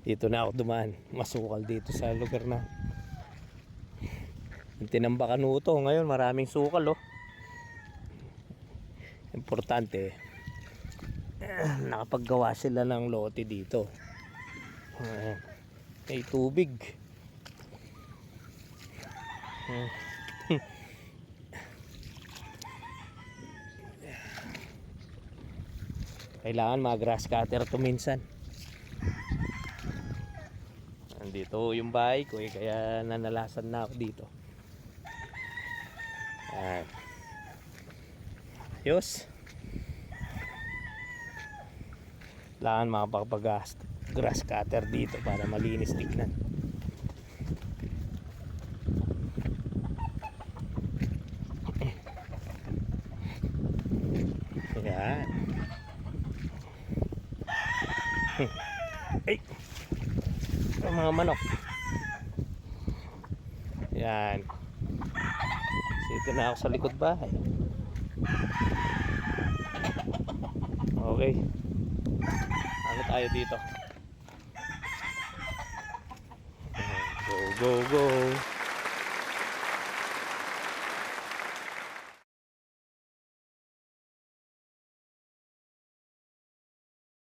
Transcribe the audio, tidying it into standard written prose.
Dito na ako dumaan. Masukal dito sa lugar na. Yung tinambakan uto. Ngayon maraming sukal oh. Importante nakapaggawa sila ng lote dito. May tubig. Kailangan mag-grass cutter to minsan. Nandito yung bahay ko kaya nanalasan na ako dito. Ayos. Kailangan makapag-grass cutter dito para malinis tignan. Ayan. Ay! Ang mga manok. Ayan. Dito na ako sa likod bahay. Okay. Ano tayo dito? Go, go, go.